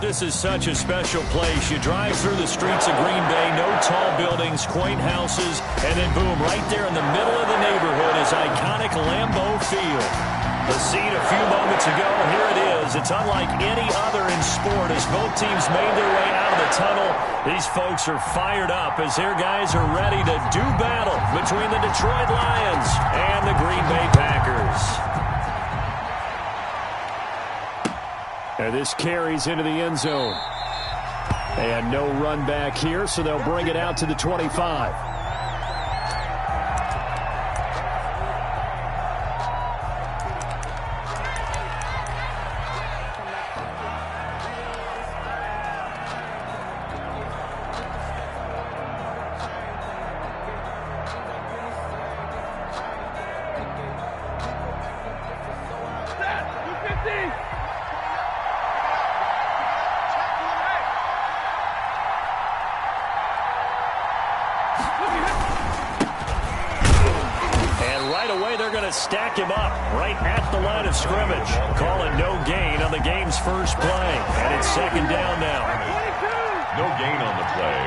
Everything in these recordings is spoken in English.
This is such a special place. You drive through the streets of Green Bay, no tall buildings, quaint houses, and then boom, right there in the middle of the neighborhood is iconic Lambeau Field. The scene a few moments ago, here it is. It's unlike any other in sport as both teams made their way out of the tunnel. These folks are fired up as their guys are ready to do battle between the Detroit Lions and the Green Bay Packers. And this carries into the end zone. And no run back here, so they'll bring it out to the 25. Stack him up right at the line of scrimmage. Call it no gain on the game's first play. And it's second down now. No gain on the play.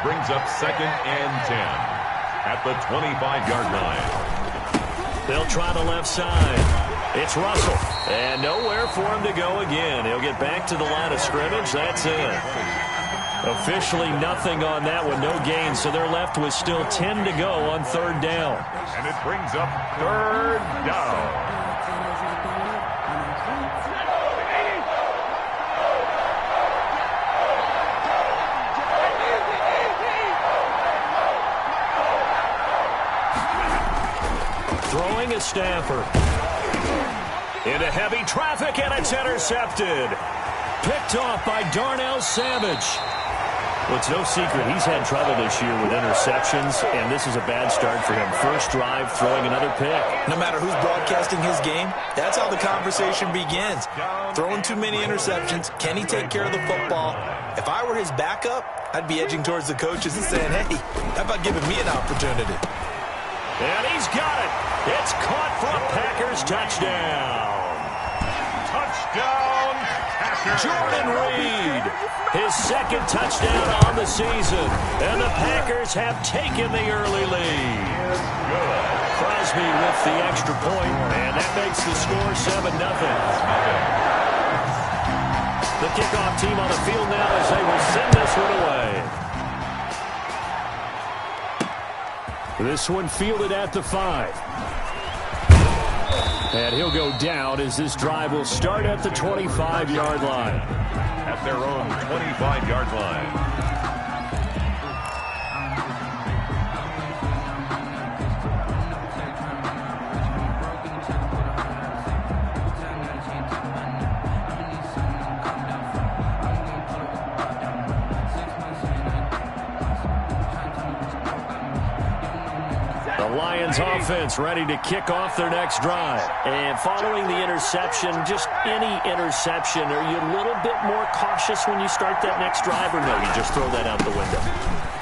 Brings up 2nd and 10 at the 25-yard line. They'll try the left side. It's Russell. And nowhere for him to go again. He'll get back to the line of scrimmage. That's it. Officially nothing on that one, no gain, so they're left with still 10 to go on third down. And it brings up third down. Throwing is Stafford. Into heavy traffic, and it's intercepted. Picked off by Darnell Savage. Well, it's no secret he's had trouble this year with interceptions, and this is a bad start for him. First drive, throwing another pick. No matter who's broadcasting his game, that's how the conversation begins. Throwing too many interceptions. Can he take care of the football? If I were his backup, I'd be edging towards the coaches and saying, hey, how about giving me an opportunity? And he's got it. It's caught for a Packers touchdown. Touchdown, Packers. Jordan Reed, his second touchdown on the season. And the Packers have taken the early lead. Good. Crosby with the extra point, and that makes the score 7-0. The kickoff team on the field now as they will send this one away. This one fielded at the 5. And he'll go down as this drive will start at the 25-yard line. At their own 25-yard line. Lions offense ready to kick off their next drive. And following the interception, just any interception, are you a little bit more cautious when you start that next drive, or no, you just throw that out the window?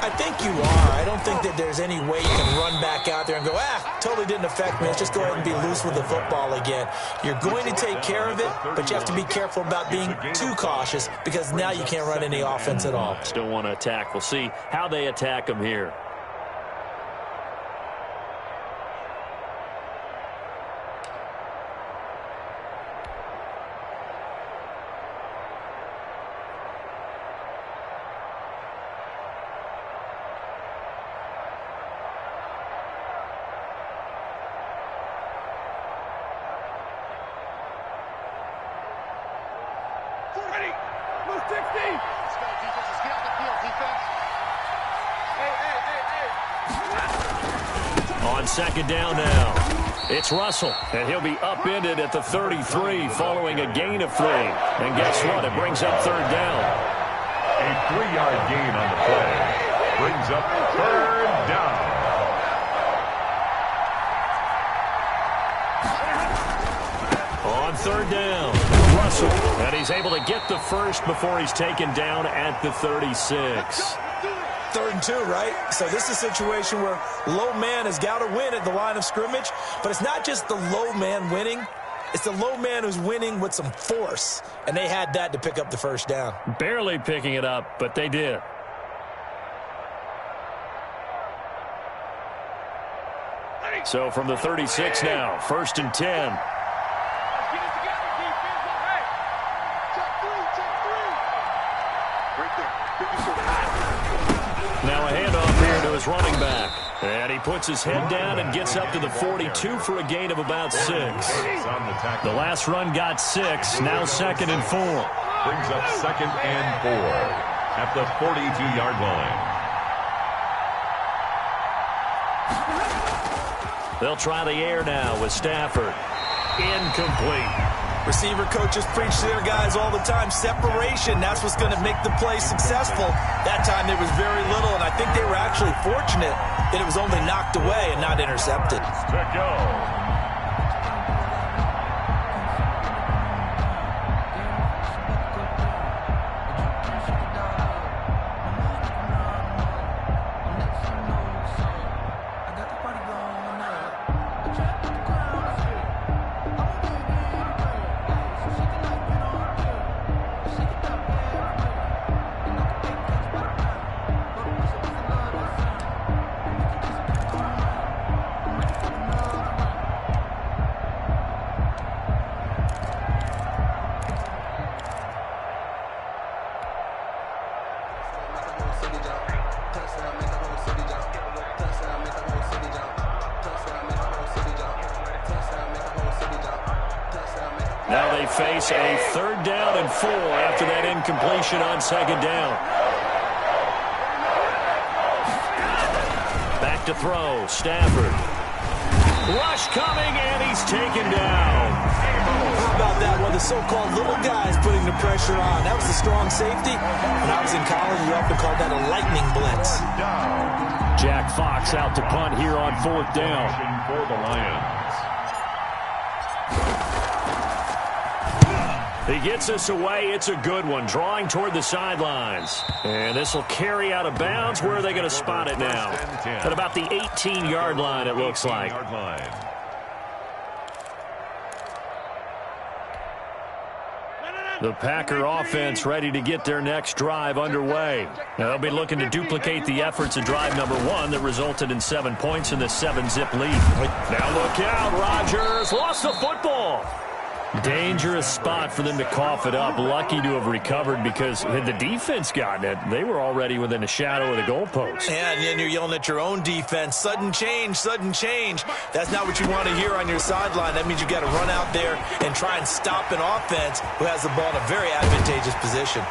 I think you are. I don't think that there's any way you can run back out there and go, totally didn't affect me. Let's just go ahead and be loose with the football again. You're going to take care of it, but you have to be careful about being too cautious because now you can't run any offense at all. Still want to attack. We'll see how they attack them here. On second down now, it's Russell, and he'll be upended at the 33 following a gain of 3. And guess what? It brings up third down. A 3-yard gain on the play brings up third down. On third down, Russell, and he's able to get the first before he's taken down at the 36. 3rd and 2, right? So this is a situation where low man has got to win at the line of scrimmage, but it's not just the low man winning. It's the low man who's winning with some force, and they had that to pick up the first down. Barely picking it up, but they did. So from the 36 now, 1st and 10. Now a handoff here to his running back. And he puts his head down and gets up to the 42 for a gain of about 6. The last run got 6, now 2nd and 4. Brings up 2nd and 4 at the 42-yard line. They'll try the air now with Stafford. Incomplete. Receiver coaches preach to their guys all the time. Separation, that's what's going to make the play successful. That time there was very little, and I think they were actually fortunate that it was only knocked away and not intercepted. To go. Now they face a 3rd down and 4 after that incompletion on 2nd down. Back to throw, Stafford. Rush coming, and he's taken down. How about that one? The so-called little guys putting the pressure on. That was a strong safety. When I was in college, we often called that a lightning blitz. Jack Fox out to punt here on 4th down. For the Lions. He gets us away. It's a good one. Drawing toward the sidelines. And this will carry out of bounds. Where are they going to spot it now? At about the 18-yard line, it looks like. The Packer offense ready to get their next drive underway. Now they'll be looking to duplicate the efforts of drive number 1 that resulted in 7 points in the 7-zip lead. Now look out, Rodgers lost the football. Dangerous spot for them to cough it up. Lucky to have recovered, because had the defense gotten it, they were already within a shadow of the goalpost. Yeah, and then you're yelling at your own defense. Sudden change, sudden change. That's not what you want to hear on your sideline. That means you've got to run out there and try and stop an offense who has the ball in a very advantageous position.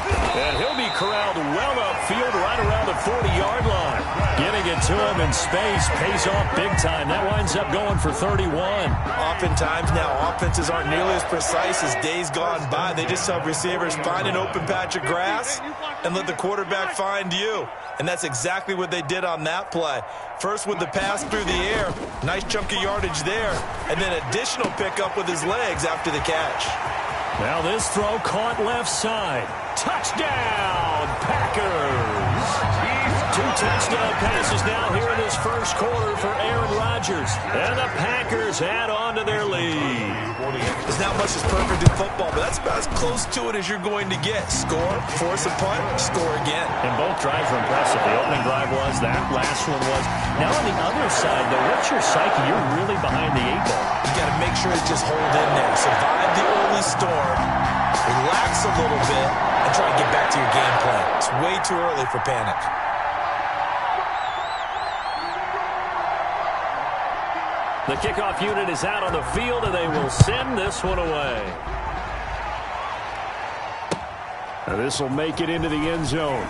And he'll be corralled well upfield right around the 40-yard line. Getting it to him in space pays off big time. That winds up going for 31. Oftentimes now, offenses aren't nearly as precise as days gone by. They just have receivers find an open patch of grass and let the quarterback find you. And that's exactly what they did on that play. First with the pass through the air, nice chunk of yardage there, and then additional pickup with his legs after the catch. Now this throw caught left side. Touchdown, Packers! 2 touchdown passes now here in this first quarter for Aaron Rodgers. And the Packers add on to their lead. There's not much that's perfect in football, but that's about as close to it as you're going to get. Score, force a punt, score again. And both drives were impressive. The opening drive was, that last one was. Now on the other side, though, what's your psyche? You're really behind the 8 ball. You got to make sure to just hold in there. Survive the early storm, relax a little bit, and try and get back to your game plan. It's way too early for panic. The kickoff unit is out on the field, and they will send this one away. And this will make it into the end zone.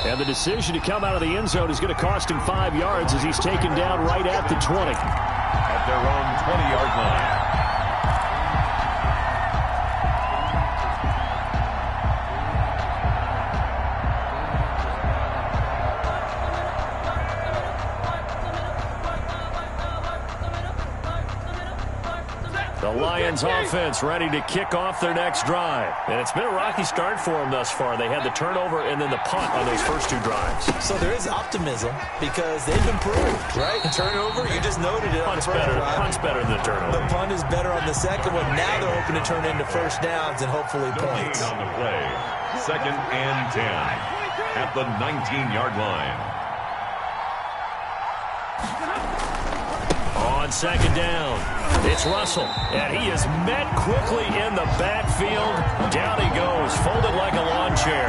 And the decision to come out of the end zone is going to cost him 5 yards as he's taken down right at the 20. At their own 20-yard line. The Lions offense ready to kick off their next drive. And it's been a rocky start for them thus far. They had the turnover and then the punt on those first two drives. So there is optimism because they've improved, right? Turnover, you just noted it on the first drive. Punt's better than the turnover. The punt is better on the second one. Now they're hoping to turn into first downs and hopefully points. On the play, 2nd and 10 at the 19-yard line. On second down, it's Russell, and he is met quickly in the backfield. Down he goes, folded like a lawn chair.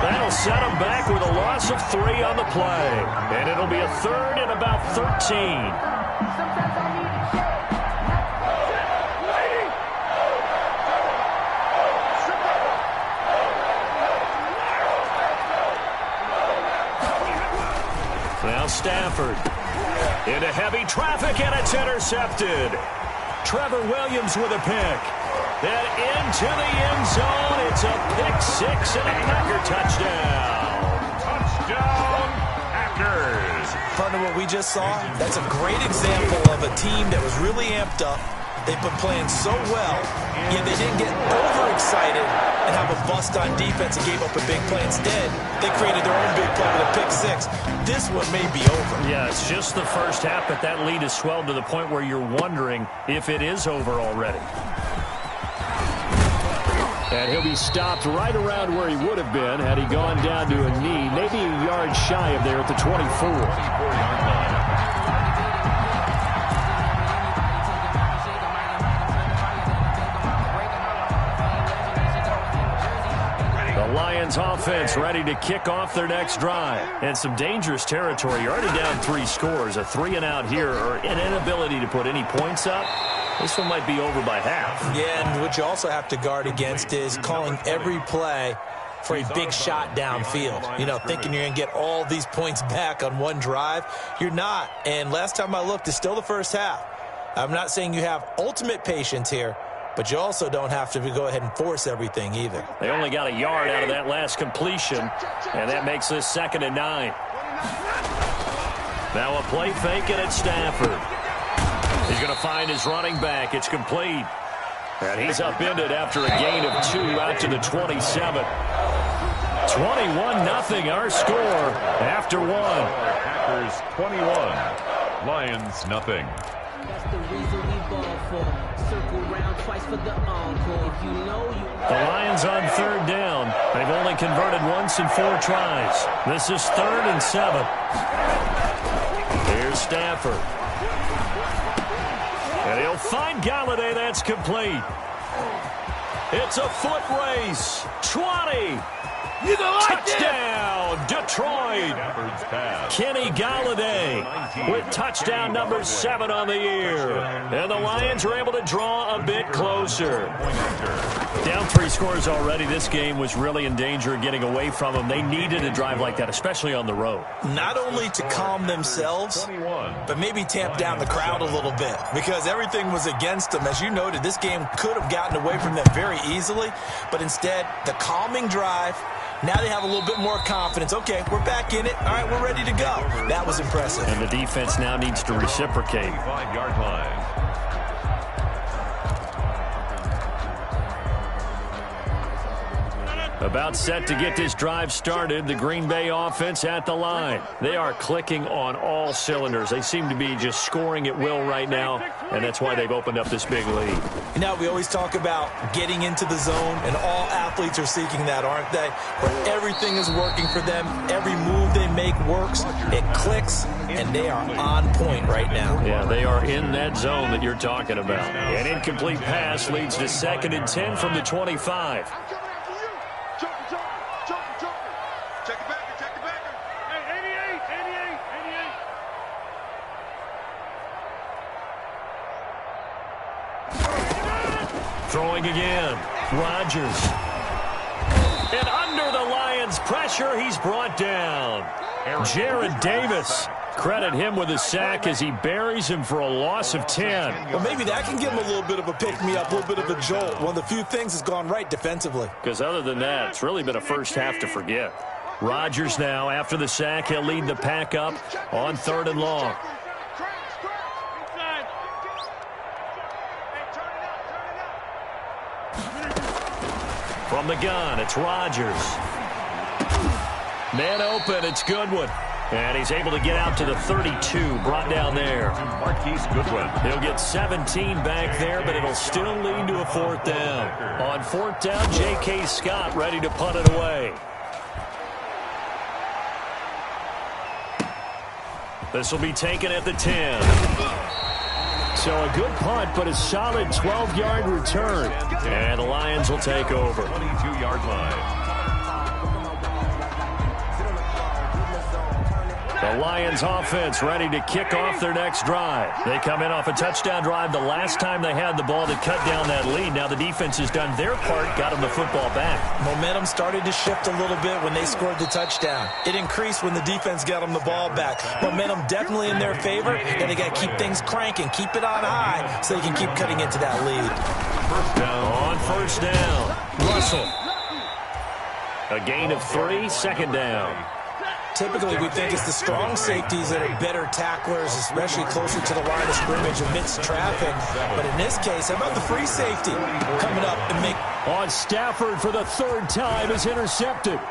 That'll set him back with a loss of 3 on the play, and it'll be a 3rd and about 13. Now Stafford into heavy traffic, and it's intercepted. Trevor Williams with a pick. Then into the end zone. It's a pick 6 and a Packer touchdown. Touchdown, Packers. Part of what we just saw, that's a great example of a team that was really amped up. They've been playing so well, yet they didn't get overexcited and have a bust on defense and gave up a big play. Instead, they created their own big play with a pick 6. This one may be over. Yeah, it's just the first half, but that lead has swelled to the point where you're wondering if it is over already. And he'll be stopped right around where he would have been had he gone down to a knee, maybe a yard shy of there at the 24. Lions offense ready to kick off their next drive. And some dangerous territory. You're already down 3 scores. A 3-and-out here or an inability to put any points up. This one might be over by half. Yeah, and what you also have to guard against is calling every play for a big shot downfield. You know, thinking you're going to get all these points back on one drive. You're not. And last time I looked, it's still the first half. I'm not saying you have ultimate patience here, but you also don't have to go ahead and force everything either. They only got a yard out of that last completion, and that makes this 2nd and 9. Now a play fake, and it's Stafford. He's going to find his running back. It's complete. And he's upended after a gain of 2 out to the 27. 21-0 our score after 1. Packers 21, Lions nothing. That's the reason we ball for. Circle round twice for the encore. If you know you... The Lions on 3rd down. They've only converted once in 4 tries. This is 3rd and 7. Here's Stafford. And he'll find Galladay. That's complete. It's a foot race. 20. Touchdown, Detroit. Kenny Galladay with touchdown number 7 on the year. And the Lions are able to draw a bit closer. Down 3 scores already. This game was really in danger of getting away from them. They needed a drive like that, especially on the road. Not only to calm themselves, but maybe tamp down the crowd a little bit because everything was against them. As you noted, this game could have gotten away from them very easily, but instead, the calming drive. Now they have a little bit more confidence. Okay, we're back in it. All right, we're ready to go. That was impressive. And the defense now needs to reciprocate. 5-yard line. About set to get this drive started, the Green Bay offense at the line. They are clicking on all cylinders. They seem to be just scoring at will right now, and that's why they've opened up this big lead. You know, we always talk about getting into the zone, and all athletes are seeking that, aren't they? Where everything is working for them. Every move they make works. It clicks, and they are on point right now. Yeah, they are in that zone that you're talking about. An incomplete pass leads to 2nd and 10 from the 25. Throwing again, Rodgers. And under the Lions' pressure, he's brought down. Jared Davis. Credit him with a sack as he buries him for a loss of 10. Well, maybe that can give him a little bit of a pick-me-up, a little bit of a jolt. One of the few things that's gone right defensively. Because other than that, it's really been a first half to forget. Rodgers now, after the sack, he'll lead the pack up on 3rd and long. From the gun, it's Rodgers. Man open, it's Goodwin. And he's able to get out to the 32, brought down there. Marquise Goodwin. He'll get 17 back there, but it'll still lead to a 4th down. On 4th down, J.K. Scott ready to punt it away. This will be taken at the 10. So a good punt, but a solid 12-yard return. And the Lions will take over. 22-yard line. The Lions offense ready to kick off their next drive. They come in off a touchdown drive the last time they had the ball to cut down that lead. Now the defense has done their part, got them the football back. Momentum started to shift a little bit when they scored the touchdown. It increased when the defense got them the ball back. Momentum definitely in their favor, and they got to keep things cranking, keep it on high so they can keep cutting into that lead. First down. On 1st down, Russell. A gain of 3, 2nd down. Typically, we think it's the strong safeties that are better tacklers, especially closer to the line of scrimmage amidst traffic. But in this case, how about the free safety coming up and make... On Stafford for the 3rd time is intercepted.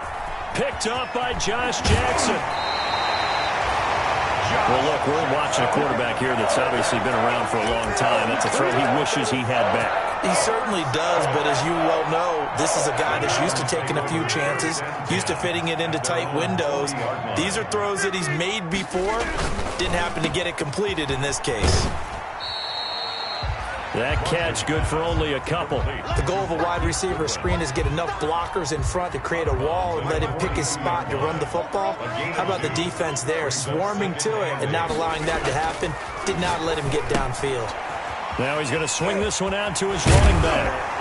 Picked up by Josh Jackson. Well, look, we're watching a quarterback here that's obviously been around for a long time. That's a throw he wishes he had back. He certainly does, but as you well know, this is a guy that's used to taking a few chances, used to fitting it into tight windows. These are throws that he's made before. Didn't happen to get it completed in this case. That catch good for only a couple. The goal of a wide receiver screen is get enough blockers in front to create a wall and let him pick his spot to run the football. How about the defense there, swarming to it and not allowing that to happen? Did not let him get downfield. Now he's going to swing this one out to his running back.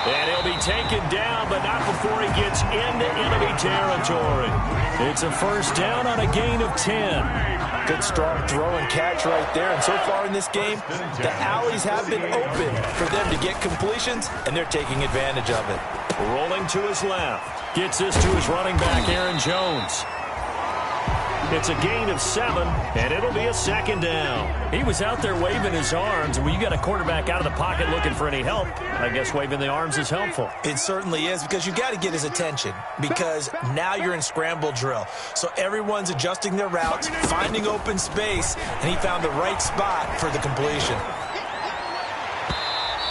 And he'll be taken down, but not before he gets into enemy territory. It's a 1st down on a gain of 10. Good strong throw and catch right there. And so far in this game, the alleys have been open for them to get completions, and they're taking advantage of it. Rolling to his left. Gets this to his running back, Aaron Jones. It's a gain of 7, and it'll be a 2nd down. He was out there waving his arms, and when you got a quarterback out of the pocket looking for any help, I guess waving the arms is helpful. It certainly is, because you got to get his attention, because now you're in scramble drill. So everyone's adjusting their routes, finding open space, and he found the right spot for the completion.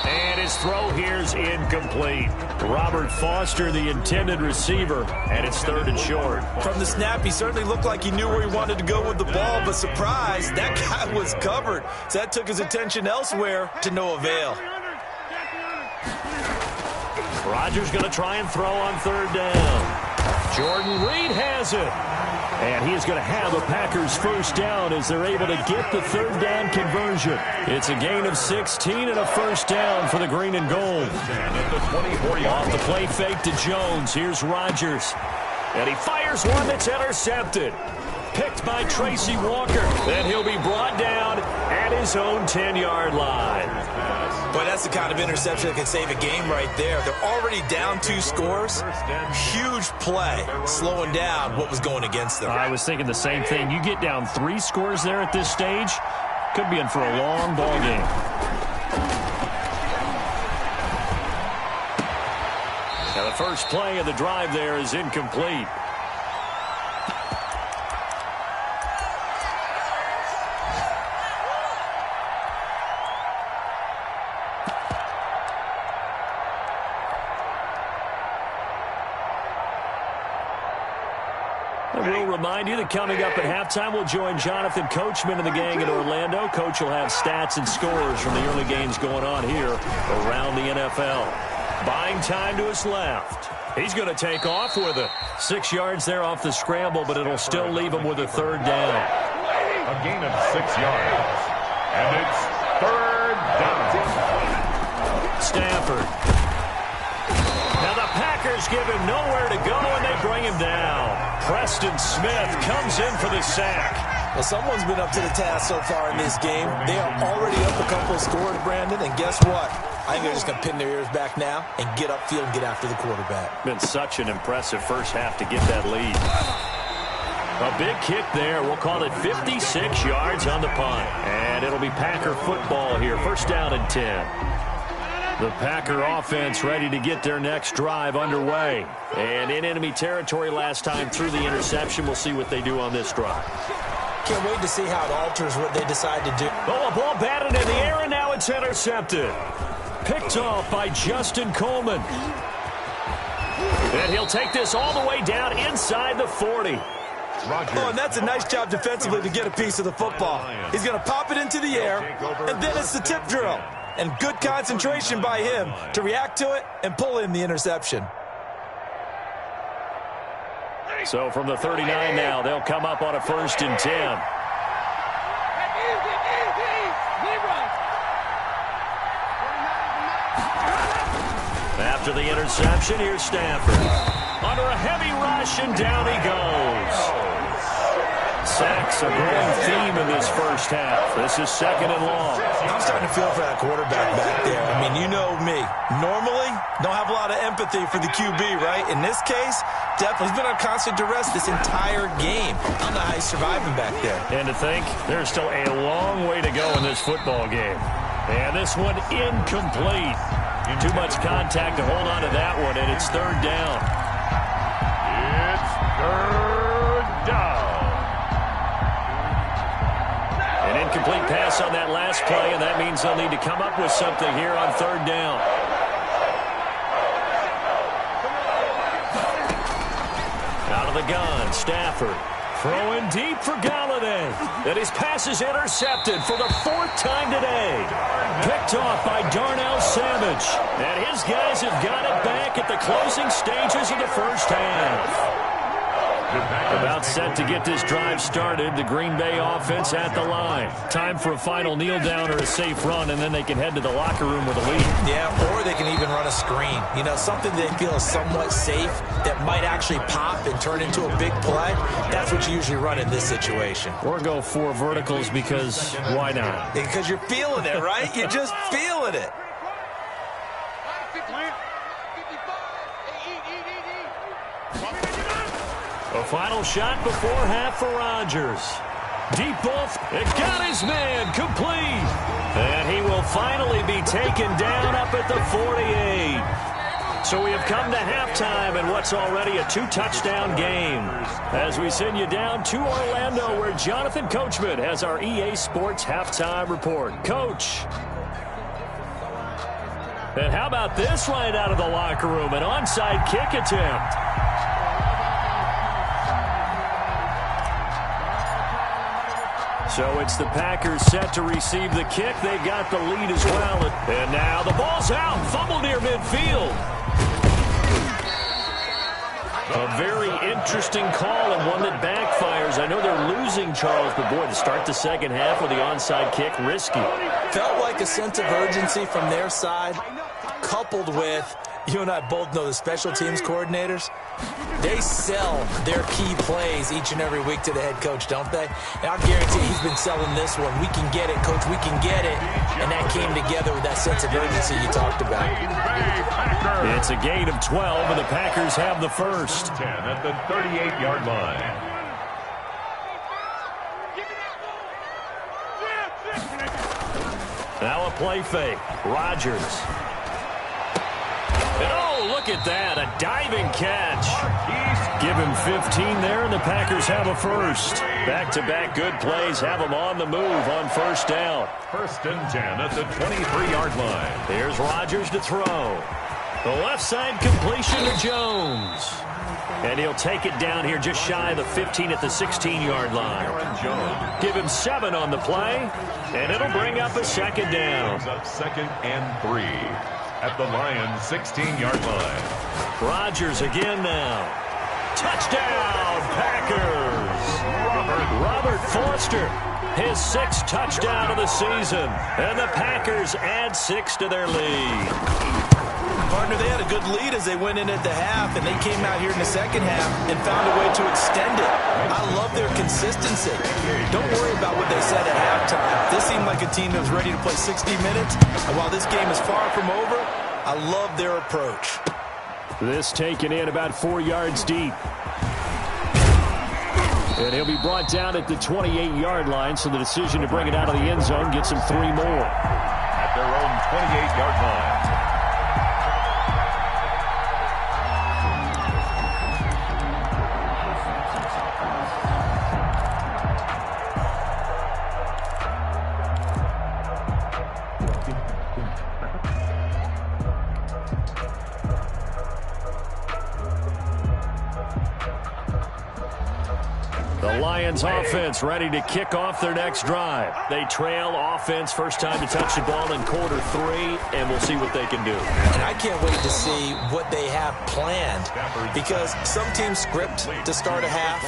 And his throw here's incomplete. Robert Foster, the intended receiver, and it's 3rd and short. From the snap, he certainly looked like he knew where he wanted to go with the ball, but surprise, that guy was covered. So that took his attention elsewhere to no avail. Rodgers going to try and throw on 3rd down. Jordan Reed has it. And he is going to have the Packers 1st down as they're able to get the 3rd down conversion. It's a gain of 16 and a 1st down for the green and gold. Off the play fake to Jones. Here's Rodgers. And he fires one that's intercepted. Picked by Tracy Walker. Then he'll be brought down at his own 10-yard line. Boy, that's the kind of interception that can save a game right there. They're already down 2 scores. Huge play, slowing down what was going against them. I was thinking the same thing. You get down 3 scores there at this stage, could be in for a long ball game. Now the first play of the drive there is incomplete. We'll remind you that coming up at halftime, we'll join Jonathan Coachman and the gang in Orlando. Coach will have stats and scores from the early games going on here around the NFL. Buying time to his left. He's going to take off with it. 6 yards there off the scramble, but it'll still leave him with a 3rd down. A gain of 6 yards. And it's 3rd down. Stafford. Now the Packers give him nowhere to go, and they bring him down. Preston Smith comes in for the sack. Well, someone's been up to the task so far in this game. They are already up a couple of scores, Brandon, and guess what? I think they're just going to pin their ears back now and get upfield and get after the quarterback. Been such an impressive first half to get that lead. A big kick there. We'll call it 56 yards on the punt. And it'll be Packer football here. 1st down and 10. The Packer offense ready to get their next drive underway. And in enemy territory last time through the interception. We'll see what they do on this drive. Can't wait to see how it alters what they decide to do. Oh, a ball batted in the air, and now it's intercepted. Picked off by Justin Coleman. And he'll take this all the way down inside the 40. Oh, and that's a nice job defensively to get a piece of the football. He's going to pop it into the air, and then it's the tip drill. And good concentration by him to react to it and pull in the interception. So from the 39 now, they'll come up on a 1st and 10. After the interception, here's Stafford. Under a heavy rush, and down he goes. Sacks a growing theme in this first half. This is 2nd and long. I'm starting to feel for that quarterback back there. I mean, you know me. Normally, don't have a lot of empathy for the QB, right? In this case, definitely he's been on constant duress this entire game. I don't know how he's surviving back there. And to think, there's still a long way to go in this football game. And this one incomplete. Too much contact to hold on to that one, and it's 3rd down. It's 3rd down. An incomplete pass on that last play, and that means they'll need to come up with something here on 3rd down. Out of the gun, Stafford. Throwing deep for Galladay. And his pass is intercepted for the 4th time today. Picked off by Darnell Savage. And his guys have got it back at the closing stages of the first half. About set to get this drive started. The Green Bay offense at the line. Time for a final kneel down or a safe run, and then they can head to the locker room with a lead. Yeah, or they can even run a screen. You know, something they feel is somewhat safe that might actually pop and turn into a big play. That's what you usually run in this situation. Or go 4 verticals because why not? Because you're feeling it, right? You're just feeling it. A final shot before half for Rodgers. Deep off, it got his man complete. And he will finally be taken down up at the 48. So we have come to halftime in what's already a 2-touchdown game. As we send you down to Orlando, where Jonathan Coachman has our EA Sports halftime report. Coach. And how about this right out of the locker room? An onside kick attempt. So it's the Packers set to receive the kick. They got the lead as well. And now the ball's out. Fumble near midfield. A very interesting call and one that backfires. I know they're losing, Charles, but boy, to start the second half with the onside kick, risky. Felt like a sense of urgency from their side, coupled with, you and I both know the special teams coordinators, they sell their key plays each and every week to the head coach, don't they? And I'll guarantee he's been selling this one. We can get it, coach, we can get it. And that came together with that sense of urgency you talked about. It's a gain of 12, and the Packers have the first. 10 at the 38-yard line. Now a play fake. Rodgers. And oh, look at that, a diving catch. Give him 15 there, and the Packers have a first. Back-to-back good plays have them on the move on 1st down. 1st and 10 at the 23-yard line. Here's Rodgers to throw. The left side completion to Jones. And he'll take it down here just shy of the 15 at the 16-yard line. Give him 7 on the play, and it'll bring up a 2nd down. Up 2nd and 3. At the Lions' 16-yard line. Rodgers again now. Touchdown, Packers! Robert Foster, his 6th touchdown of the season. And the Packers add 6 to their lead. Partner, they had a good lead as they went in at the half, and they came out here in the second half and found a way to extend it. I love their consistency. Don't worry about what they said at halftime. This seemed like a team that was ready to play 60 minutes, and while this game is far from over, I love their approach. This taken in about 4 yards deep. And he'll be brought down at the 28-yard line, so the decision to bring it out of the end zone gets him 3 more. At their own 28-yard line. The Lions offense ready to kick off their next drive. They trail offense, first time to touch the ball in quarter 3, and we'll see what they can do. And I can't wait to see what they have planned, because some teams script to start a half.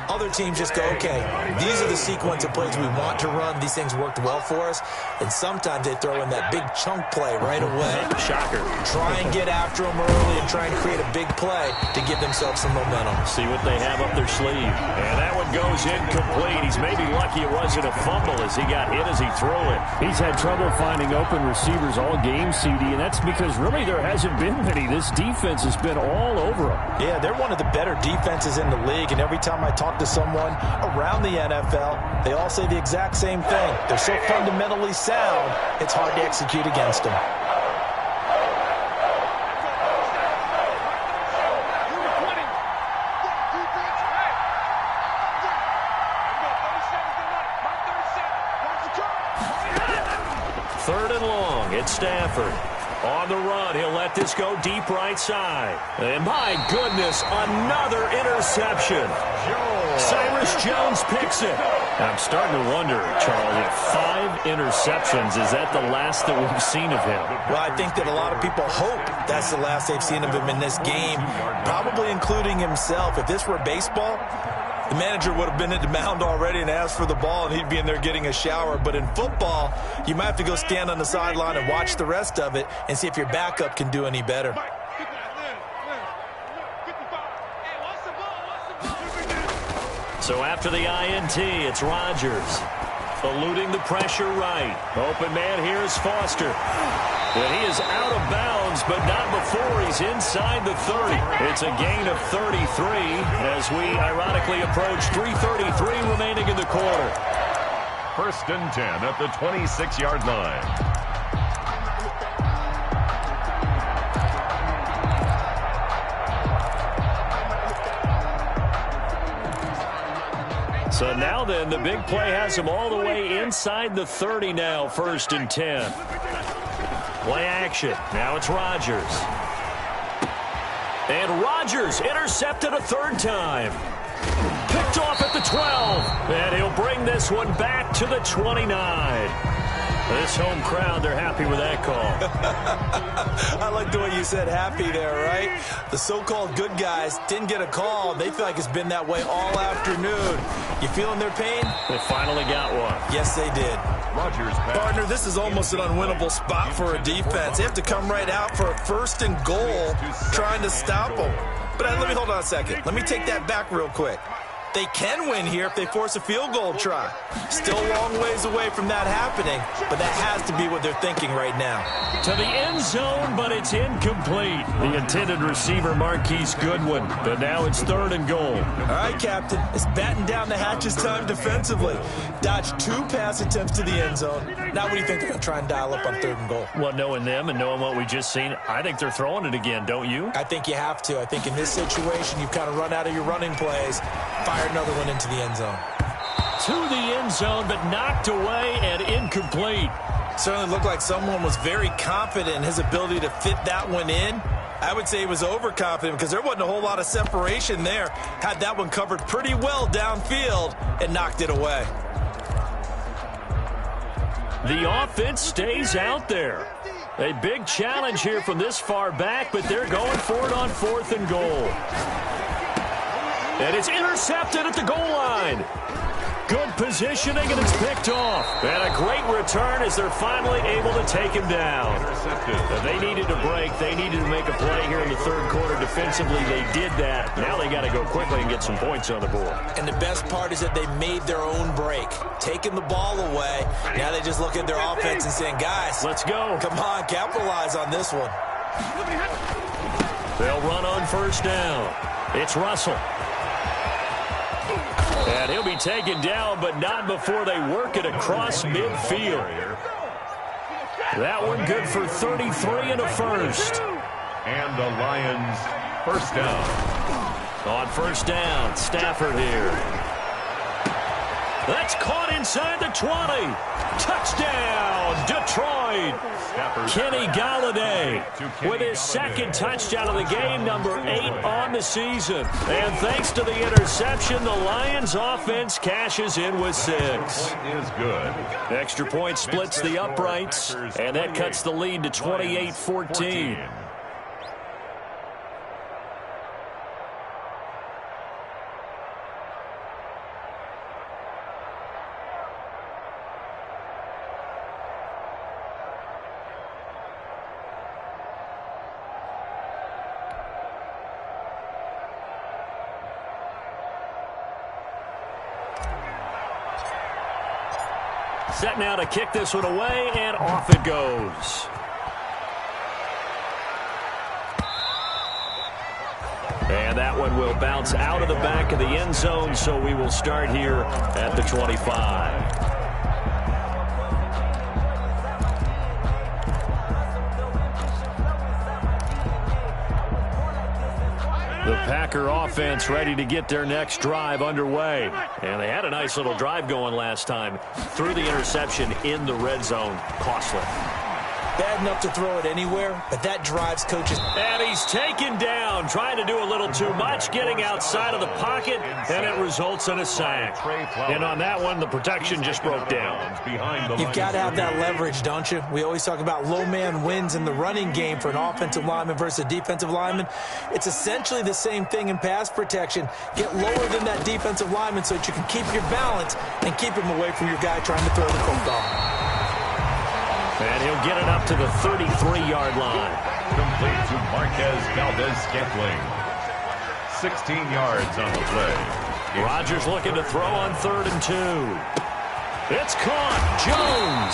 Other teams just go, okay, these are the sequence of plays we want to run. These things worked well for us. And sometimes they throw in that big chunk play right away. Shocker. Try and get after them early and try and create a big play to give themselves some momentum. See what they have up their sleeve. And that one goes incomplete. He's maybe lucky it wasn't a fumble as he got hit as he threw it. He's had trouble finding open receivers all game, CD, and that's because really there hasn't been many. This defense has been all over him. Yeah, they're one of the better defenses in the league, and every time I talk to someone around the NFL, they all say the exact same thing. They're so fundamentally sound, it's hard to execute against them. Third and long, it's Stafford. On the run, he'll let this go deep right side. And my goodness, another interception. Cyrus Jones picks it. I'm starting to wonder, Charlie, if 5 interceptions, is that the last that we've seen of him? Well, I think that a lot of people hope that's the last they've seen of him in this game, probably including himself. If this were baseball, the manager would have been at the mound already and asked for the ball, and he'd be in there getting a shower. But in football, you might have to go stand on the sideline and watch the rest of it and see if your backup can do any better. So after the INT, it's Rodgers. Eluding the pressure right. Open man here is Foster. But he is out of bounds, but not before he's inside the 30. It's a gain of 33 as we ironically approach 3:33 remaining in the quarter. First and 10 at the 26-yard line. So now then, the big play has him all the way inside the 30 now, first and 10. Play action. Now it's Rodgers. And Rodgers intercepted a third time. Picked off at the 12. And he'll bring this one back to the 29. This home crowd, they're happy with that call. I like the way you said happy there, right? The so-called good guys didn't get a call. They feel like it's been that way all afternoon. You feeling their pain? They finally got one. Yes, they did. Partner, this is almost an unwinnable spot for a defense. They have to come right out for a first and goal trying to stop them. But let me hold on a second. Let me take that back real quick. They can win here if they force a field goal try. Still a long ways away from that happening, but that has to be what they're thinking right now. To the end zone, but it's incomplete. The intended receiver, Marquise Goodwin, but now it's third and goal. All right, Captain, it's batten down the hatches time defensively. Dodged 2 pass attempts to the end zone. Now what do you think they're going to try and dial up on third and goal? Well, knowing them and knowing what we just seen, I think they're throwing it again, don't you? I think you have to. I think in this situation, you've kind of run out of your running plays. Fire another one into the end zone. To the end zone, but knocked away and incomplete. Certainly looked like someone was very confident in his ability to fit that one in. I would say he was overconfident because there wasn't a whole lot of separation there. Had that one covered pretty well downfield and knocked it away. The offense stays out there. A big challenge here from this far back, but they're going for it on fourth and goal. And it's intercepted at the goal line. Good positioning, and it's picked off. And a great return as they're finally able to take him down. They needed a break. They needed to make a play here in the third quarter defensively. They did that. Now they got to go quickly and get some points on the board. And the best part is that they made their own break. Taking the ball away. Now they just look at their offense and saying, guys, let's go. Come on, capitalize on this one. They'll run on first down. It's Russell. And he'll be taken down, but not before they work it across midfield. That one good for 33 and a first. And the Lions first down. On first down, Stafford here. That's caught inside the 20. Touchdown, Detroit. Kenny Galladay. with his second touchdown of the game, number 8 on the season. And thanks to the interception, the Lions offense cashes in with 6. Is good. Extra point splits the uprights, and that cuts the lead to 28-14. Set now to kick this one away, and off it goes. And that one will bounce out of the back of the end zone, so we will start here at the 25. The Packer offense ready to get their next drive underway. And they had a nice little drive going last time. Threw the interception in the red zone. Costly. Bad enough to throw it anywhere, but that drives coaches. And he's taken down, trying to do a little too much, getting outside of the pocket, and it results in a sack. And on that one, the protection just broke down. You've got to have that leverage, don't you? We always talk about low man wins in the running game for an offensive lineman versus a defensive lineman. It's essentially the same thing in pass protection. Get lower than that defensive lineman so that you can keep your balance and keep him away from your guy trying to throw the football. And he'll get it up to the 33-yard line. Complete to Marquez Valdez-Scantling. 16 yards on the play. Rodgers looking to throw on 3rd and 2. It's caught. Jones.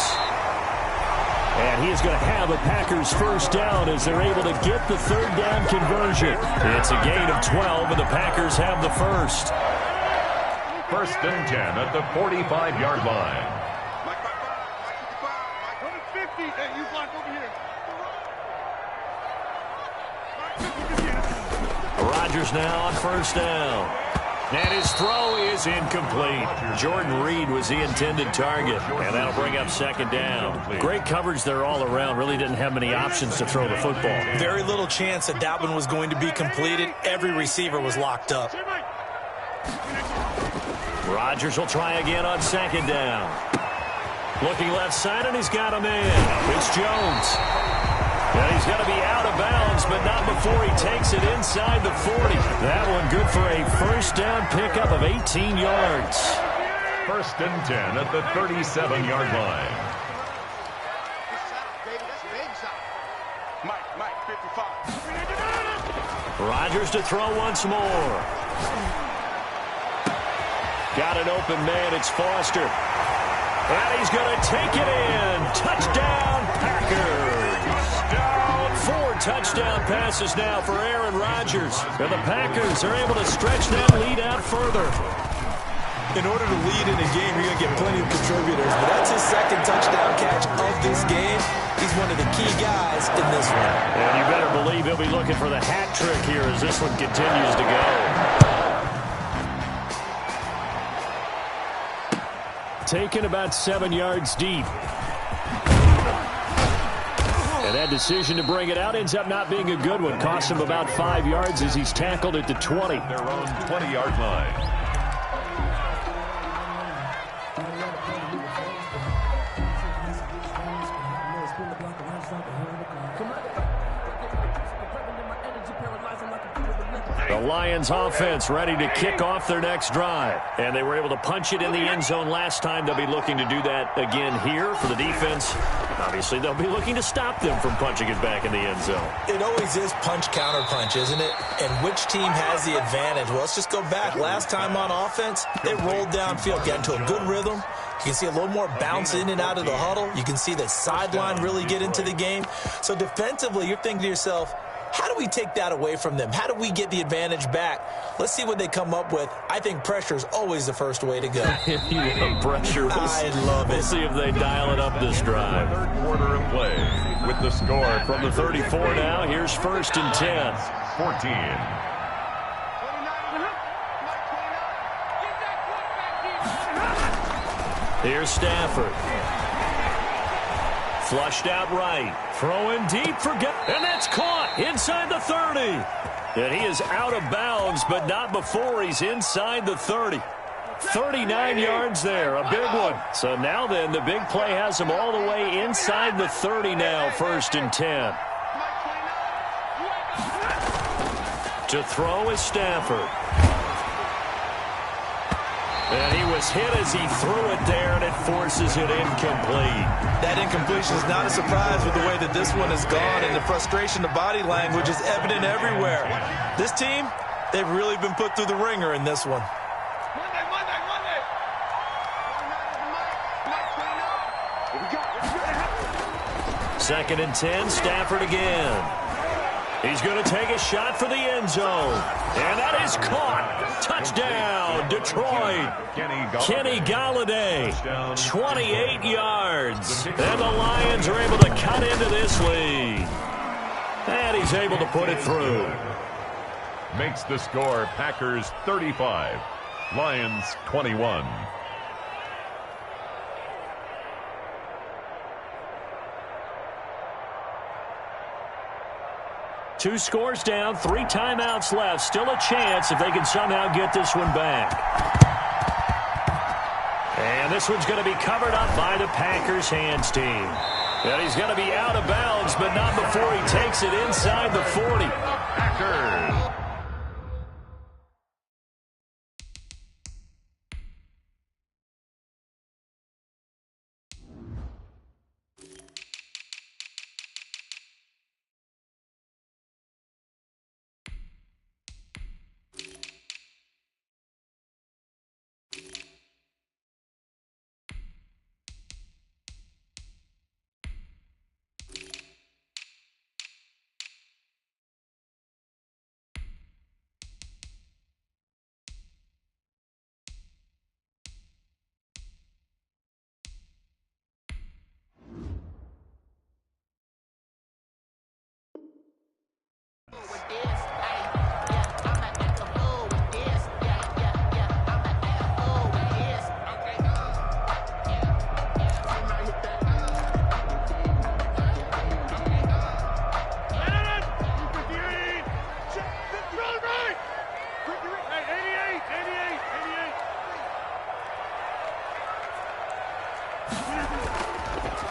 And he is going to have a Packers first down as they're able to get the 3rd down conversion. It's a gain of 12, and the Packers have the first. 1st and 10 at the 45-yard line. Rodgers now on 1st down. And his throw is incomplete. Jordan Reed was the intended target, and that'll bring up 2nd down. Great coverage there all around. Really didn't have many options to throw the football. Very little chance that one was going to be completed. Every receiver was locked up. Rodgers will try again on 2nd down. Looking left side, and he's got him in. It's Jones. And he's going to be out of bounds, but not before he takes it inside the 40. That one good for a first down pickup of 18 yards. 1st and 10 at the 37-yard line. Rodgers to throw once more. Got an open man. It's Foster. And he's going to take it in. Touchdown, Packers. 4 touchdown passes now for Aaron Rodgers. And the Packers are able to stretch that lead out further. In order to lead in a game, you're going to get plenty of contributors. But that's his 2nd touchdown catch of this game. He's one of the key guys in this one. And you better believe he'll be looking for the hat trick here as this one continues to go. Taken about 7 yards deep. And that decision to bring it out ends up not being a good one. Costs him about 5 yards as he's tackled at the 20. Their own 20-yard line. The Lions offense ready to kick off their next drive. And they were able to punch it in the end zone last time. They'll be looking to do that again here for the defense. Obviously, they'll be looking to stop them from punching it back in the end zone. It always is punch-counter-punch, isn't it? And which team has the advantage? Well, let's just go back. Last time on offense, they rolled downfield, got into a good rhythm. You can see a little more bounce in and out of the huddle. You can see the sideline really get into the game. So defensively, you're thinking to yourself, how do we take that away from them? How do we get the advantage back? Let's see what they come up with. I think pressure is always the first way to go. You love pressure. I love it. We'll see if they dial it up this drive. 3rd quarter of play with the score From the 34 now, here's 1st and 10. 14. Here's Stafford. Flushed out right. Throwing deep for and that's caught inside the 30. And he is out of bounds, but not before he's inside the 30. 39 yards there, a big one. So now then, the big play has him all the way inside the 30 now, 1st and 10. To throw is Stafford. And he was hit as he threw it there, and it forces it incomplete. That incompletion is not a surprise with the way that this one has gone, and the frustration, the body language is evident everywhere. This team, they've really been put through the ringer in this one. Second and 10, Stafford again. He's going to take a shot for the end zone. And that is caught. Touchdown, Detroit. Kenny Galladay, 28 yards. And the Lions are able to cut into this lead. And he's able to put it through. Makes the score Packers 35, Lions 21. Two scores down, 3 timeouts left. Still a chance if they can somehow get this one back. And this one's going to be covered up by the Packers hands team. And he's going to be out of bounds, but not before he takes it inside the 40. Packers.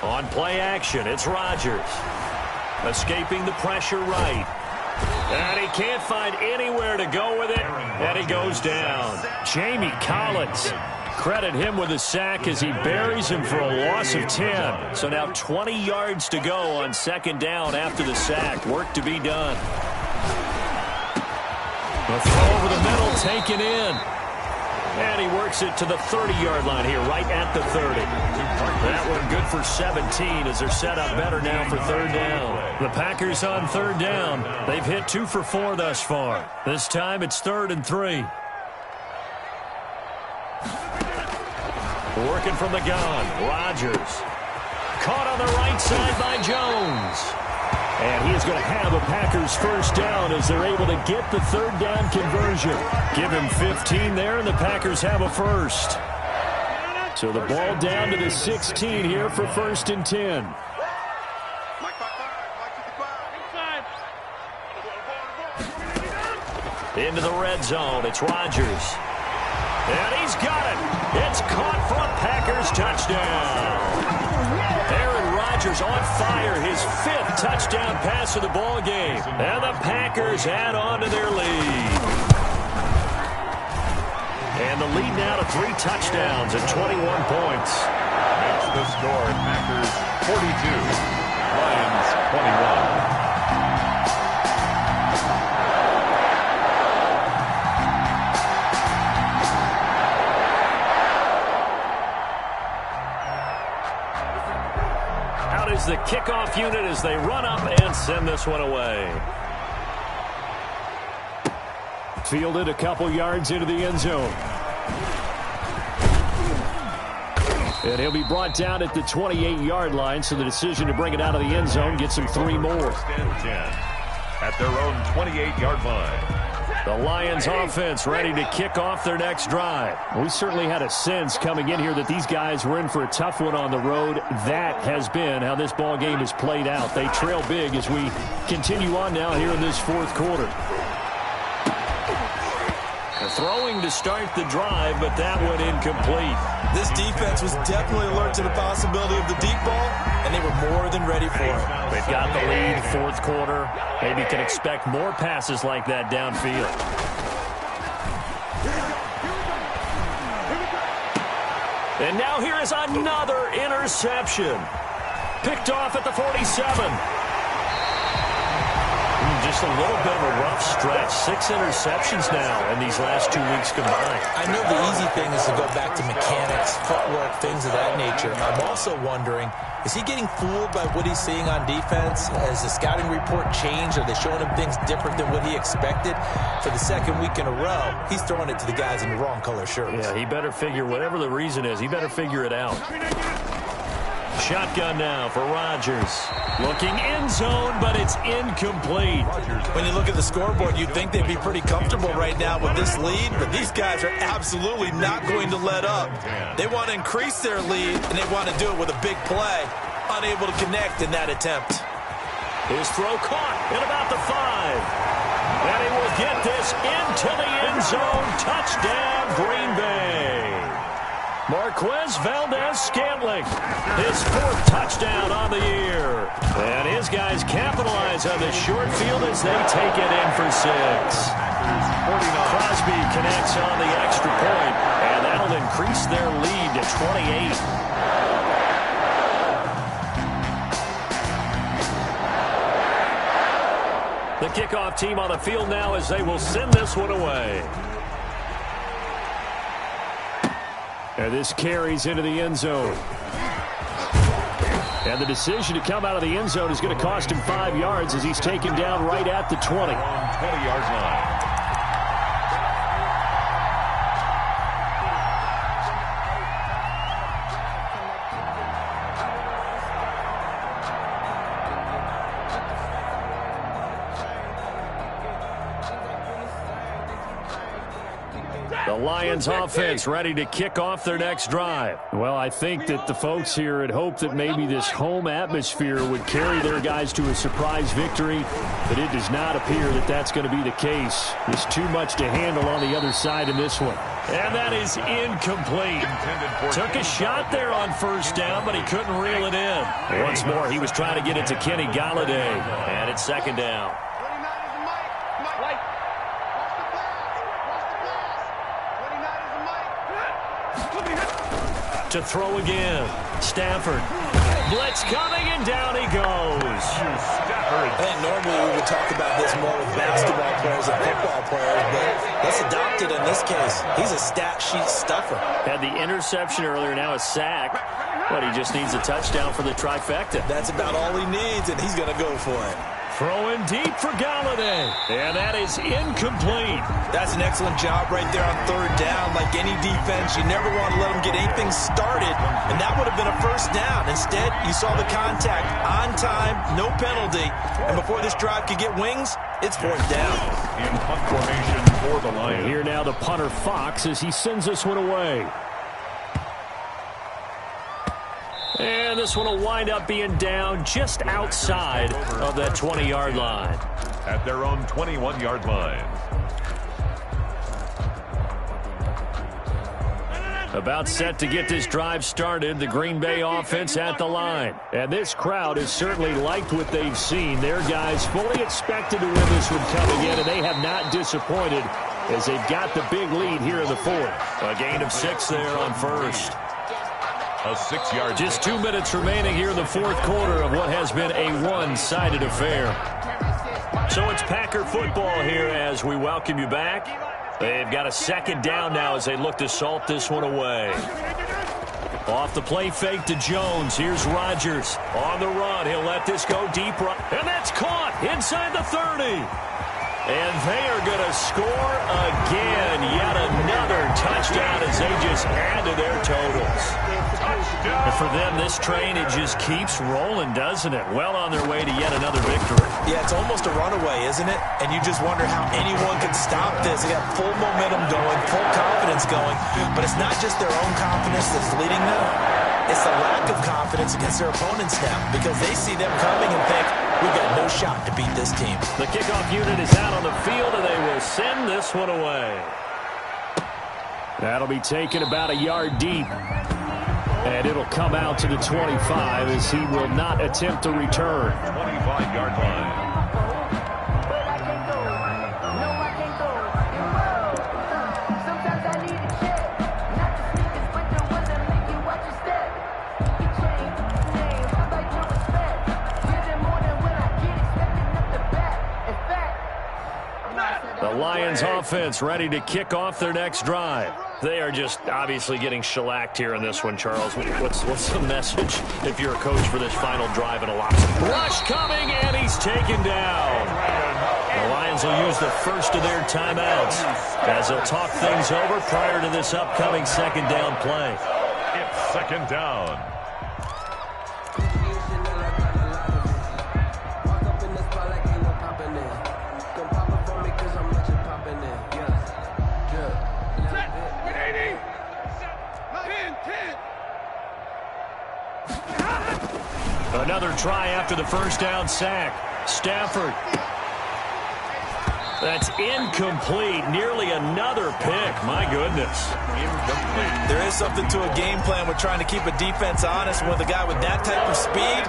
On play action, it's Rodgers. Escaping the pressure right. And he can't find anywhere to go with it. And he goes down. Jamie Collins. Credit him with a sack as he buries him for a loss of 10. So now 20 yards to go on 2nd down after the sack. Work to be done. A throw over the middle, taken in. And he works it to the 30-yard line here, right at the 30. That one good for 17 as they're set up better now for 3rd down. The Packers on 3rd down. They've hit 2 for 4 thus far. This time it's 3rd and 3. Working from the gun, Rodgers. Caught on the right side by Jones. And he is going to have a Packers 1st down as they're able to get the 3rd down conversion. Give him 15 there, and the Packers have a 1st. So the ball down to the 16 here for 1st and 10. Into the red zone, it's Rodgers. And he's got it. It's caught for a Packers touchdown. Aaron Rodgers on fire, his 5th touchdown pass of the ball game. And the Packers add on to their lead. And the lead now to 3 touchdowns and 21 points. Makes the score Packers 42, Lions 21. Is the kickoff unit as they run up and send this one away. Fielded a couple yards into the end zone. And he'll be brought down at the 28-yard line, so the decision to bring it out of the end zone gets him 3 more. at their own 28-yard line. The Lions offense ready to kick off their next drive. We certainly had a sense coming in here that these guys were in for a tough one on the road. That has been how this ball game has played out. They trail big as we continue on now here in this fourth quarter. Throwing to start the drive, but that one incomplete. This defense was definitely alert to the possibility of the deep ball, and they were more than ready for it. They've got the lead, fourth quarter. Maybe can expect more passes like that downfield. And now here is another interception. Picked off at the 47. Just a little bit of a rough stretch. 6 interceptions now in these last 2 weeks combined. I know the easy thing is to go back to mechanics, footwork, things of that nature. I'm also wondering, is he getting fooled by what he's seeing on defense? Has the scouting report changed? Are they showing him things different than what he expected? For the second week in a row, he's throwing it to the guys in the wrong color shirts. Yeah, he better figure, whatever the reason is, he better figure it out. Shotgun now for Rodgers. Looking end zone, but it's incomplete. When you look at the scoreboard, you'd think they'd be pretty comfortable right now with this lead, but these guys are absolutely not going to let up. They want to increase their lead, and they want to do it with a big play. Unable to connect in that attempt. His throw caught at about the 5. And he will get this into the end zone. Touchdown, Green Bay. Marquez Valdez-Scantling, his 4th touchdown on the year. And his guys capitalize on the short field as they take it in for 6. Crosby connects on the extra point, and that'll increase their lead to 28. The kickoff team on the field now as they will send this one away. And this carries into the end zone. And the decision to come out of the end zone is going to cost him 5 yards as he's taken down right at the 20. 20-yard line. The Lions offense ready to kick off their next drive. Well, I think that the folks here had hoped that maybe this home atmosphere would carry their guys to a surprise victory, but it does not appear that that's going to be the case. There's too much to handle on the other side in this one. And that is incomplete. Took a shot there on first down, but he couldn't reel it in. Once more, he was trying to get it to Kenny Galladay, and it's second down. To throw again. Stafford. Blitz coming, and down he goes. I think normally we would talk about this more with basketball players and football players, but let's adopt it in this case. He's a stat sheet stuffer. Had the interception earlier, now a sack. But he just needs a touchdown for the trifecta. That's about all he needs, and he's going to go for it. Throwing deep for Galladay. And that is incomplete. That's an excellent job right there on third down. Like any defense, you never want to let them get anything started, and that would have been a first down. Instead, you saw the contact on time, no penalty, and before this drive could get wings, it's fourth down. In punt formation for the Lions. Here now the punter Fox as he sends this one away. And this one will wind up being down just outside of that 20-yard line. At their own 21-yard line. About set to get this drive started, the Green Bay offense at the line. And this crowd has certainly liked what they've seen. Their guys fully expected to win this one coming in, and they have not disappointed as they've got the big lead here in the fourth. A gain of 6 there on first. A 6-yard. Just 2 minutes remaining here in the fourth quarter of what has been a one-sided affair. So it's Packer football here as we welcome you back. They've got a second down now as they look to salt this one away. Off the play fake to Jones. Here's Rodgers on the run. He'll let this go deep. And that's caught inside the 30. And they are going to score again. Yet another touchdown as they just add to their totals. And for them, this train, it just keeps rolling, doesn't it? Well on their way to yet another victory. Yeah, it's almost a runaway, isn't it? And you just wonder how anyone can stop this. They got full momentum going, full confidence going. But it's not just their own confidence that's leading them. It's the lack of confidence against their opponents now, because they see them coming and think, we've got no shot to beat this team. The kickoff unit is out on the field, and they will send this one away. That'll be taken about a yard deep. And it'll come out to the 25 as he will not attempt to return. 25-yard line. The Lions offense ready to kick off their next drive. They are just obviously getting shellacked here in this one, Charles. What's the message if you're a coach for this final drive in a lot? Rush coming, and he's taken down. The Lions will use the first of their timeouts as they'll talk things over prior to this upcoming second down play. It's second down. Another try after the first down sack. Stafford. That's incomplete. Nearly another pick. My goodness. There is something to a game plan with trying to keep a defense honest. With a guy with that type of speed,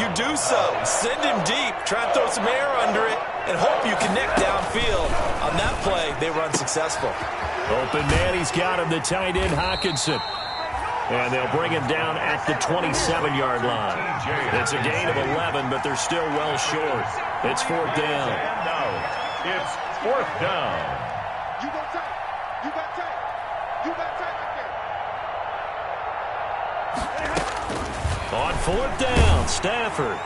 you do so. Send him deep. Try and throw some air under it and hope you connect downfield. On that play, they were unsuccessful. Open man, he's got him, the tight end Hockenson. And they'll bring him down at the 27-yard line. It's a gain of 11, but they're still well short. It's fourth down. And now it's fourth down. You got tight. You got tight. You got tight right there. On fourth down, Stafford.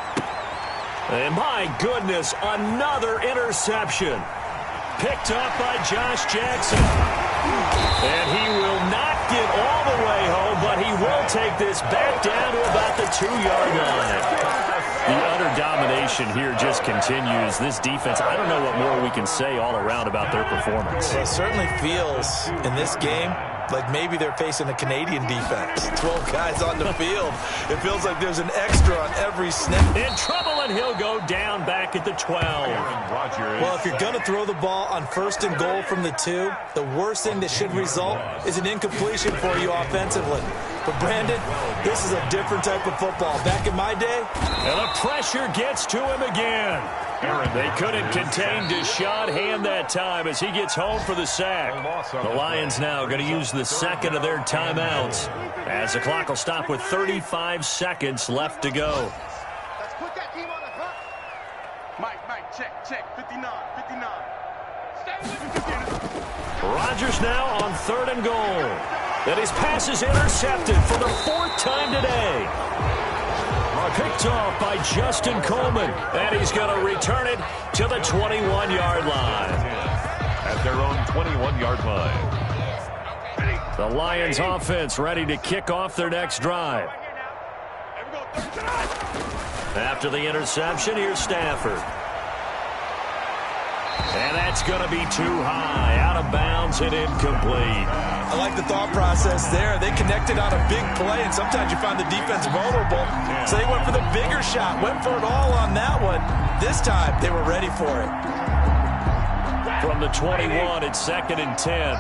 And my goodness, another interception. Picked up by Josh Jackson. And he will not get all the way home, but he will take this back down to about the 2-yard line. The utter domination here just continues. This defense, I don't know what more we can say all around about their performance. It certainly feels in this game like maybe they're facing a Canadian defense. 12 guys on the field. It feels like there's an extra on every snap. In trouble, and he'll go down back at the 12. Well, if you're going to throw the ball on first and goal from the 2, the worst thing that should result is an incompletion for you offensively. But, Brandon, this is a different type of football. Back in my day. And the pressure gets to him again. They couldn't contain Deshaun Hand that time as he gets home for the sack. The Lions now going to use the second of their timeouts as the clock will stop with 35 seconds left to go. Let's put that team on the clock. Mike, check, 59. Stay with me. Rodgers now on third and goal. And his pass is intercepted for the fourth time today. Picked off by Justin Coleman. And he's going to return it to the 21-yard line. At their own 21-yard line. The Lions offense ready to kick off their next drive. After the interception, here's Stafford. And that's going to be too high. Out of bounds and incomplete. I like the thought process there. They connected on a big play, and sometimes you find the defense vulnerable. So they went for the bigger shot, went for it all on that one. This time, they were ready for it. From the 21, it's second and 10.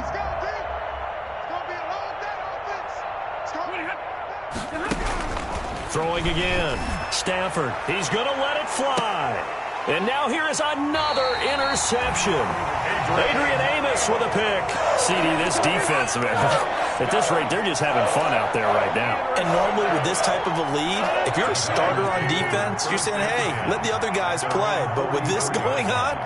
Throwing again. Stafford, he's going to let it fly. And now here is another interception. Adrian Amos with a pick. CD, this defense, man, at this rate, they're just having fun out there right now. And normally with this type of a lead, if you're a starter on defense, you're saying, hey, let the other guys play. But with this going on,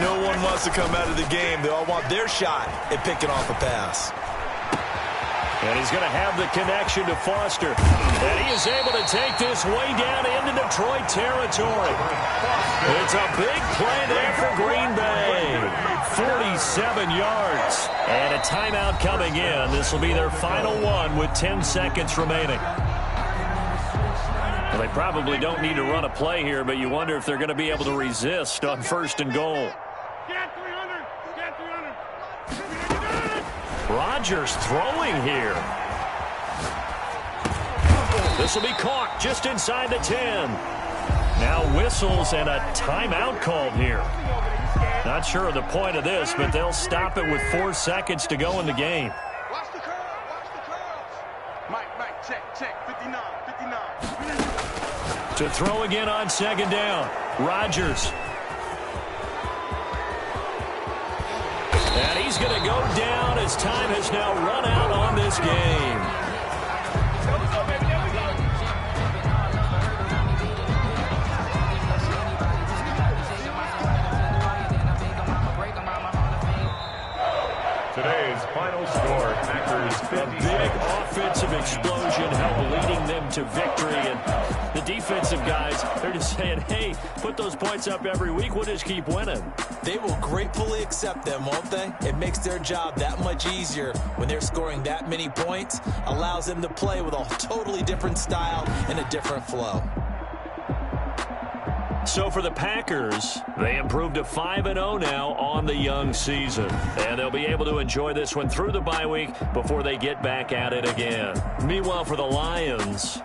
no one wants to come out of the game. They all want their shot at picking off a pass. And he's going to have the connection to Foster. And he is able to take this way down into Detroit territory. It's a big play there for Green Bay. 7 yards. And a timeout coming in. This will be their final one with 10 seconds remaining. Well, they probably don't need to run a play here, but you wonder if they're going to be able to resist on 1st and goal. Get 300. Get 300. Rodgers throwing here. This will be caught just inside the 10. Now whistles and a timeout called here. Not sure of the point of this, but they'll stop it with 4 seconds to go in the game. Watch the curls. Watch the curls. Mike, check. 59. To throw again on 2nd down. Rodgers. And he's going to go down as time has now run out on this game. Today's final score, Packers 56. A big offensive explosion helped leading them to victory. And the defensive guys, they're just saying, hey, put those points up every week. We'll just keep winning. They will gratefully accept them, won't they? It makes their job that much easier when they're scoring that many points. Allows them to play with a totally different style and a different flow. So for the Packers, they improved to 5-0 now on the young season. And they'll be able to enjoy this one through the bye week before they get back at it again. Meanwhile, for the Lions,